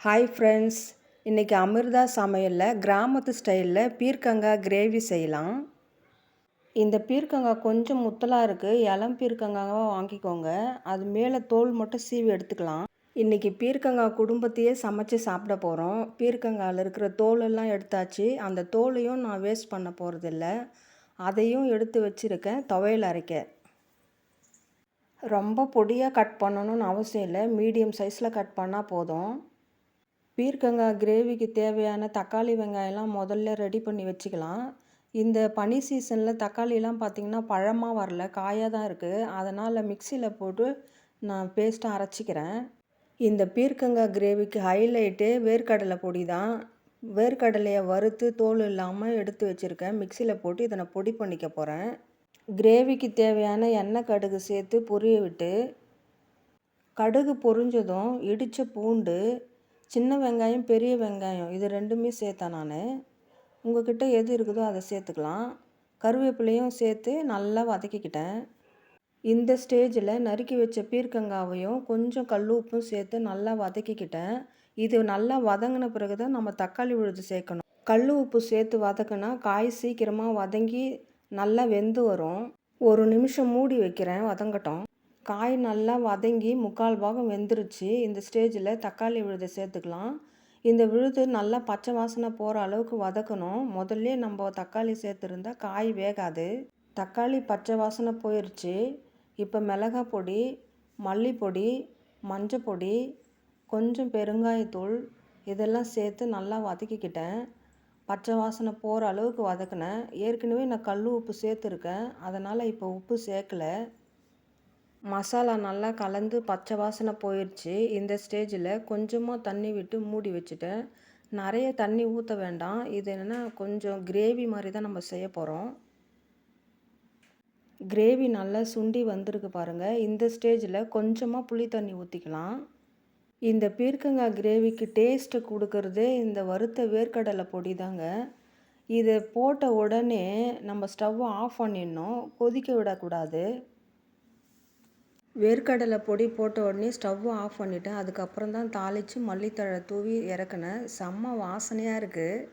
Hi friends, இன்றைக்கி அமிர்தா சமையலில் கிராமத்து ஸ்டைலில் பீர்க்கங்காய் கிரேவி செய்யலாம். இந்த பீர்க்கங்காய் கொஞ்சம் முத்தலாக இருக்குது. இளம் பீர்க்கங்காவாக வாங்கிக்கோங்க. அது மேலே தோல் மட்டும் சீவி எடுத்துக்கலாம். இன்றைக்கி பீர்க்கங்காய் குடும்பத்தையே சமைச்சு சாப்பிட போகிறோம். பீர்க்கங்காயில் இருக்கிற தோலெல்லாம் எடுத்தாச்சு. அந்த தோலையும் நான் வேஸ்ட் பண்ண போகிறதில்ல. அதையும் எடுத்து வச்சுருக்கேன் துவையல் அரைக்க. ரொம்ப பொடியாக கட் பண்ணணும்னு அவசியம் இல்லை. மீடியம் சைஸில் கட் பண்ணால் போதும். பீர்க்கங்காய் கிரேவிக்கு தேவையான தக்காளி வெங்காயம்லாம் முதல்ல ரெடி பண்ணி வச்சுக்கலாம். இந்த பனி சீசனில் தக்காளிலாம் பார்த்திங்கன்னா பழமாக வரல, காயாக தான் இருக்குது. அதனால் மிக்சியில் போட்டு நான் பேஸ்ட்டாக அரைச்சிக்கிறேன். இந்த பீர்க்கங்காய் கிரேவிக்கு ஹைலைட்டு வேர்க்கடலை பொடி தான். வேர்க்கடலையை வறுத்து தோல் இல்லாமல் எடுத்து வச்சுருக்கேன். மிக்சியில் போட்டு இதை நான் பொடி பண்ணிக்க போகிறேன். கிரேவிக்கு தேவையான எண்ணெய் கடுகு சேர்த்து பொரிய விட்டு, கடுகு பொரிஞ்சதும் இடித்த பூண்டு, சின்ன வெங்காயம், பெரிய வெங்காயம் இது ரெண்டுமே சேர்த்தேன் நான். உங்கள்கிட்ட எது இருக்குதோ அதை சேர்த்துக்கலாம். கருவேப்பிலையும் சேர்த்து நல்லா வதக்கிக்கிட்டேன். இந்த ஸ்டேஜில் நறுக்கி வச்ச பீர்க்கங்காவையும் கொஞ்சம் கல் உப்பும் சேர்த்து நல்லா வதக்கிக்கிட்டேன். இது நல்லா வதங்கின பிறகு தான் நம்ம தக்காளி விழுது சேர்க்கணும். கல் உப்பு சேர்த்து வதக்கினா காய் சீக்கிரமாக வதங்கி நல்லா வெந்து வரும். ஒரு நிமிஷம் மூடி வைக்கிறேன், வதங்கட்டும். காய் நல்லா வதங்கி 3/4 பாகம் வெந்துருச்சு. இந்த ஸ்டேஜில் தக்காளி விழுதை சேர்த்துக்கலாம். இந்த விழுது நல்லா பச்சை வாசனை போகிற அளவுக்கு வதக்கணும். முதல்ல நம்ம தக்காளி சேர்த்துருந்தா காய் வேகாது. தக்காளி பச்சை வாசனை போயிடுச்சு. இப்போ மிளகாய் பொடி, மல்லிப்பொடி, மஞ்சள் பொடி, கொஞ்சம் பெருங்காயத்தூள் இதெல்லாம் சேர்த்து நல்லா வதக்கிக்கிட்டேன். பச்சை வாசனை போகிற அளவுக்கு வதக்கினேன். ஏற்கனவே நான் கல் உப்பு சேர்த்துருக்கேன், அதனால் இப்போ உப்பு சேர்க்கலை. மசாலா நல்லா கலந்து பச்சை வாசனை போயிடுச்சு. இந்த ஸ்டேஜில் கொஞ்சமாக தண்ணி விட்டு மூடி வச்சுட்டேன். நிறைய தண்ணி ஊற்ற வேண்டாம். இது என்னென்னா கொஞ்சம் கிரேவி மாதிரி தான் நம்ம செய்ய போகிறோம். கிரேவி நல்லா சுண்டி வந்திருக்கு பாருங்கள். இந்த ஸ்டேஜில் கொஞ்சமாக புளி தண்ணி ஊற்றிக்கலாம். இந்த பீர்க்கங்காய் கிரேவிக்கு டேஸ்ட்டு கொடுக்கறதே இந்த வறுத்த வேர்க்கடலை பொடி தாங்க. இதை போட்ட உடனே நம்ம ஸ்டவ்வை ஆஃப் பண்ணிடணும், கொதிக்க விடக்கூடாது. வேர்க்கடலை பொடி போட்ட உடனே ஸ்டவ்வை ஆஃப் பண்ணிவிட்டேன். அதுக்கப்புறம் தான் தாளித்து மல்லித்தழை தூவி இறக்குனேன். செம்ம வாசனையாக இருக்குது.